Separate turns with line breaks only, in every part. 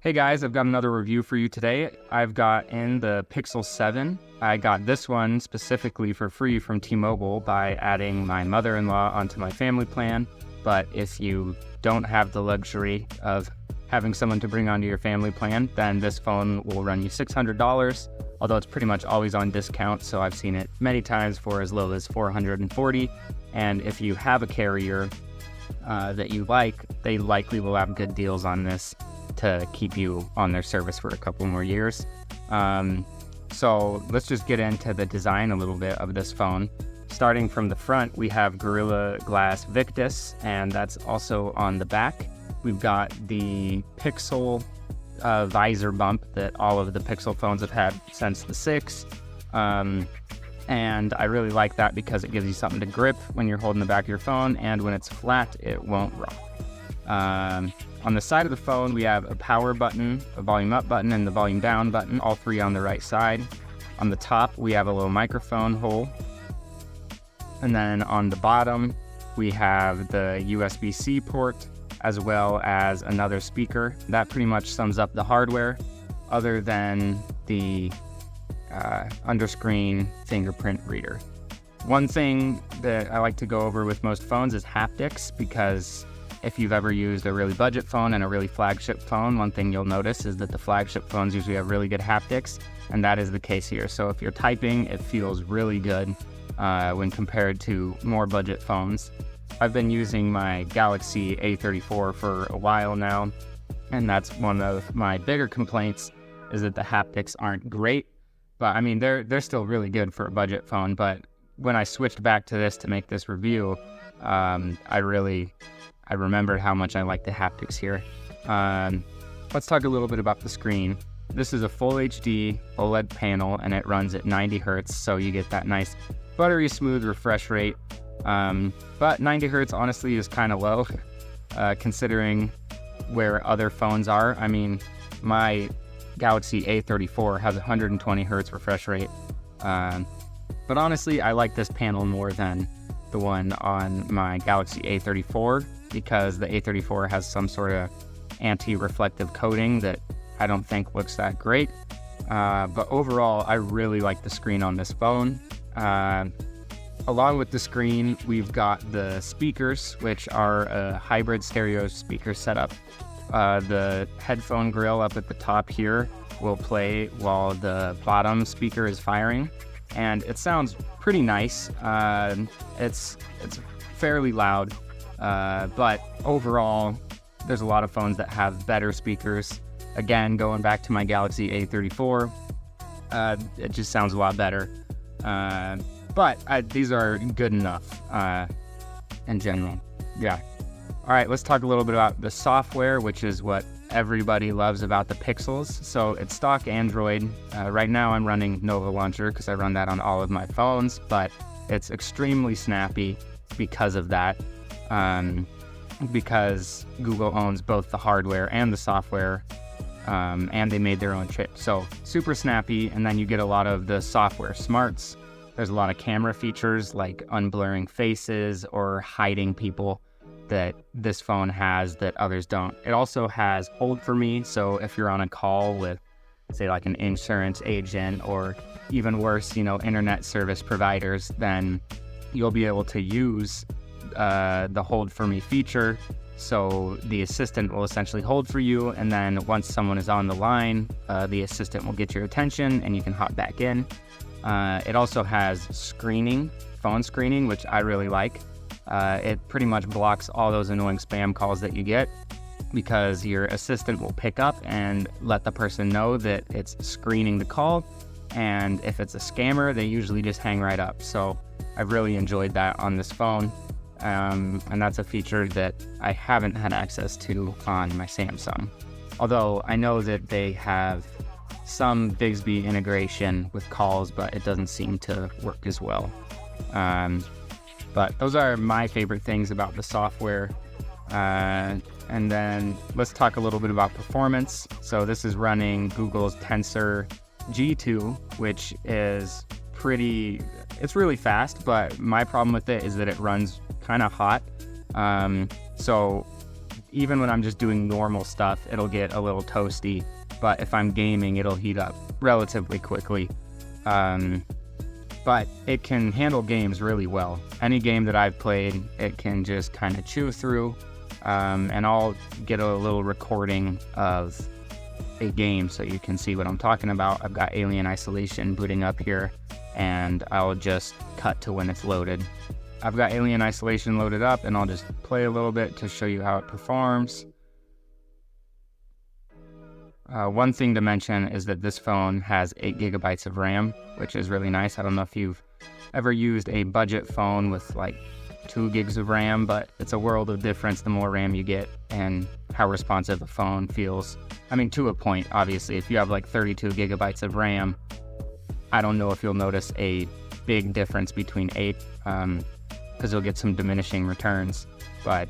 Hey guys, I've got another review for you today. I've got in the Pixel 7. I got this one specifically for free from T-Mobile by adding my mother-in-law onto my family plan. But if you don't have the luxury of having someone to bring onto your family plan, then this phone will run you $600, although it's pretty much always on discount, so I've seen it many times for as low as $440. And if you have a carrier that you like, they likely will have good deals on this to keep you on their service for a couple more years. So let's just get into the design a little bit of this phone. Starting from the front, we have Gorilla Glass Victus, and that's also on the back. We've got the Pixel visor bump that all of the Pixel phones have had since the 6. And I really like that because it gives you something to grip when you're holding the back of your phone, and when it's flat, it won't rock. On the side of the phone, we have a power button, a volume up button, and the volume down button, all three on the right side. On the top, we have a little microphone hole. And then on the bottom, we have the USB-C port, as well as another speaker. That pretty much sums up the hardware, other than the underscreen fingerprint reader. One thing that I like to go over with most phones is haptics, because if you've ever used a really budget phone and a really flagship phone, one thing you'll notice is that the flagship phones usually have really good haptics, and that is the case here. So if you're typing, it feels really good when compared to more budget phones. I've been using my Galaxy A34 for a while now, and that's one of my bigger complaints, is that the haptics aren't great. But I mean, they're still really good for a budget phone. But when I switched back to this to make this review, I remembered how much I like the haptics here. Let's talk a little bit about the screen. This is a full HD OLED panel, and it runs at 90 Hertz, so you get that nice buttery smooth refresh rate. But 90 Hertz honestly is kind of low, considering where other phones are. I mean, my Galaxy A34 has 120 Hertz refresh rate. But honestly, I like this panel more than the one on my Galaxy A34, because the A34 has some sort of anti-reflective coating that I don't think looks that great. But overall, I really like the screen on this phone. Along with the screen, we've got the speakers, which are a hybrid stereo speaker setup. The headphone grill up at the top here will play while the bottom speaker is firing, and it sounds pretty nice. It's fairly loud, but overall, there's a lot of phones that have better speakers. Again, going back to my Galaxy A34, it just sounds a lot better. But these are good enough in general. Yeah. All right, let's talk a little bit about the software, which is what everybody loves about the Pixels. So it's stock Android. Right now I'm running Nova Launcher because I run that on all of my phones, but it's extremely snappy because of that. Because Google owns both the hardware and the software, and they made their own chip. So super snappy, and then you get a lot of the software smarts. There's a lot of camera features like unblurring faces or hiding people that this phone has that others don't. It also has Hold for Me, so if you're on a call with, say, like an insurance agent or even worse, internet service providers, then you'll be able to use the Hold for Me feature. So the assistant will essentially hold for you, and then once someone is on the line, the assistant will get your attention and you can hop back in. It also has phone screening, which I really like. It pretty much blocks all those annoying spam calls that you get, because your assistant will pick up and let the person know that it's screening the call. And if it's a scammer, they usually just hang right up. So I've really enjoyed that on this phone. And that's a feature that I haven't had access to on my Samsung. Although I know that they have some Bixby integration with calls, but it doesn't seem to work as well. But those are my favorite things about the software. And then let's talk a little bit about performance. So this is running Google's Tensor G2, which is it's really fast, but my problem with it is that it runs kind of hot. So even when I'm just doing normal stuff, it'll get a little toasty. But if I'm gaming, it'll heat up relatively quickly. But it can handle games really well. Any game that I've played, it can just kind of chew through. And I'll get a little recording of a game so you can see what I'm talking about. I've got Alien Isolation booting up here, and I'll just cut to when it's loaded. I've got Alien Isolation loaded up, and I'll just play a little bit to show you how it performs. One thing to mention is that this phone has 8 gigabytes of RAM, which is really nice. I don't know if you've ever used a budget phone with like 2 gigs of RAM, but it's a world of difference the more RAM you get and how responsive a phone feels. I mean, to a point, obviously. If you have like 32 gigabytes of RAM, I don't know if you'll notice a big difference between 8, because you'll get some diminishing returns, but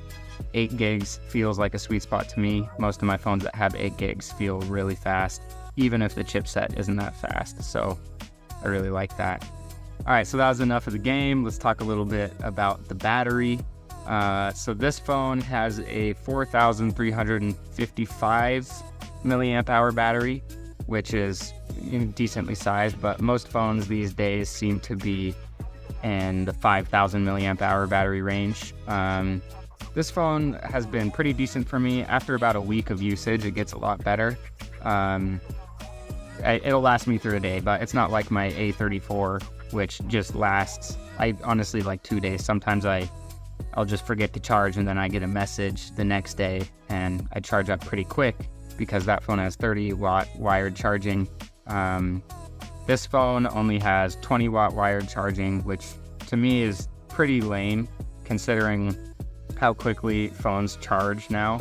8 gigs feels like a sweet spot to me. Most of my phones that have 8 gigs feel really fast, even if the chipset isn't that fast, so I really like that. Alright, so that was enough of the game. Let's talk a little bit about the battery. So this phone has a 4,355 milliamp hour battery, which is decently sized, but most phones these days seem to be in the 5,000 milliamp hour battery range. This phone has been pretty decent for me. After about a week of usage, it gets a lot better. It'll last me through a day, but it's not like my A34, which just lasts, I honestly, like 2 days. Sometimes I'll just forget to charge, and then I get a message the next day, and I charge up pretty quick because that phone has 30-watt wired charging. This phone only has 20-watt wired charging, which to me is pretty lame considering how quickly phones charge now.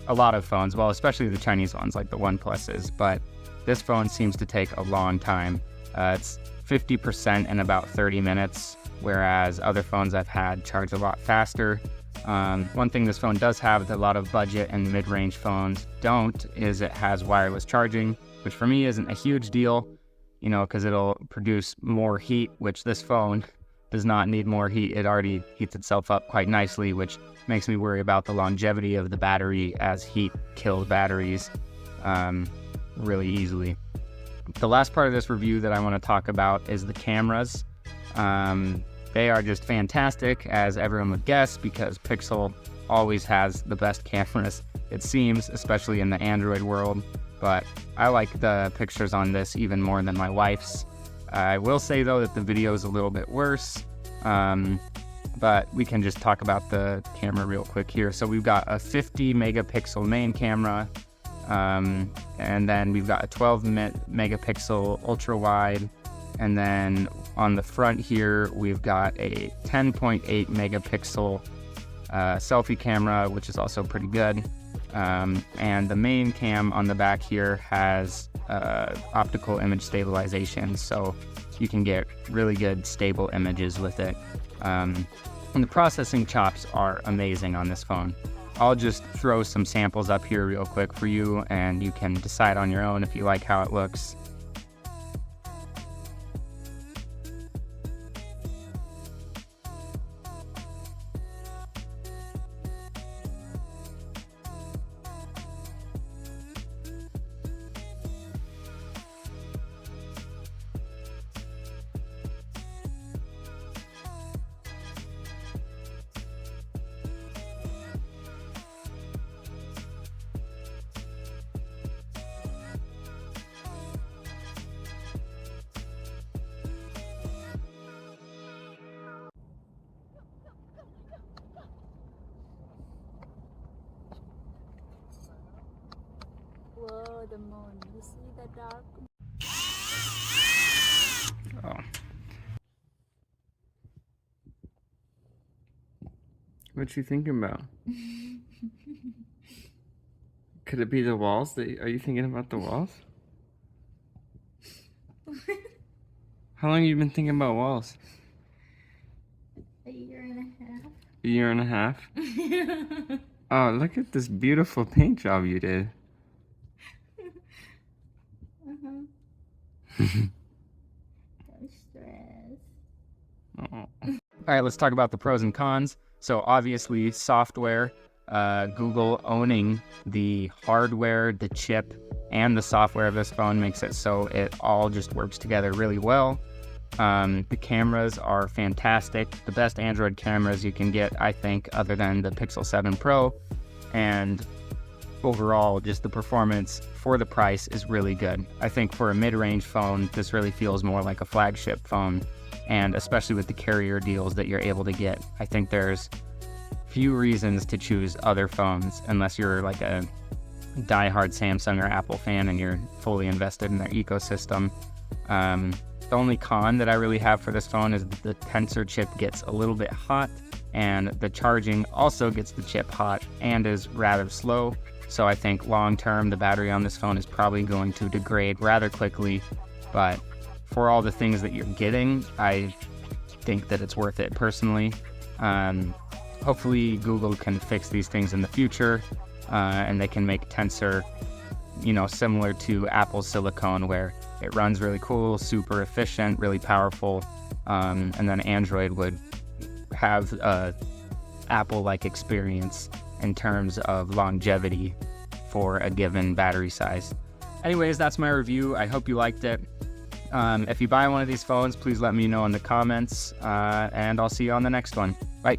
A lot of phones, well, especially the Chinese ones like the OnePluses, but this phone seems to take a long time. It's 50% in about 30 minutes, whereas other phones I've had charge a lot faster. One thing this phone does have that a lot of budget and mid-range phones don't is it has wireless charging, which for me isn't a huge deal, you know, because it'll produce more heat, which this phone does not need more heat. It already heats itself up quite nicely, which makes me worry about the longevity of the battery, as heat kills batteries really easily. The last part of this review that I want to talk about is the cameras. They are just fantastic, as everyone would guess, because Pixel always has the best cameras, it seems, especially in the Android world. But I like the pictures on this even more than my wife's. I will say, though, that the video is a little bit worse, but we can just talk about the camera real quick here. So we've got a 50 megapixel main camera, and then we've got a 12 megapixel ultra wide, and then on the front here we've got a 10.8 megapixel selfie camera, which is also pretty good. And the main cam on the back here has optical image stabilization, so you can get really good stable images with it. And the processing chops are amazing on this phone. I'll just throw some samples up here real quick for you, and you can decide on your own if you like how it looks.
Whoa, the moon. You see the dark?
Oh. What you thinking about? Could it be the walls? Are you thinking about the walls? How long have you been thinking about walls?
A year and a half.
A year and a half? Oh, look at this beautiful paint job you did.
No stress.
Oh. All right, let's talk about the pros and cons. So obviously software. Google owning the hardware, the chip, and the software of this phone makes it so it all just works together really well. The cameras are fantastic, the best Android cameras you can get, I think, other than the Pixel 7 Pro, and overall, just the performance for the price is really good. I think for a mid-range phone, this really feels more like a flagship phone, and especially with the carrier deals that you're able to get, I think there's few reasons to choose other phones unless you're like a diehard Samsung or Apple fan and you're fully invested in their ecosystem. The only con that I really have for this phone is that the tensor chip gets a little bit hot, and the charging also gets the chip hot and is rather slow. So I think long term the battery on this phone is probably going to degrade rather quickly, but for all the things that you're getting, I think that it's worth it personally. Hopefully Google can fix these things in the future, and they can make Tensor, similar to Apple's silicone, where it runs really cool, super efficient, really powerful, and then Android would have a Apple-like experience in terms of longevity for a given battery size. Anyways, that's my review. I hope you liked it. If you buy one of these phones, please let me know in the comments, and I'll see you on the next one. Bye.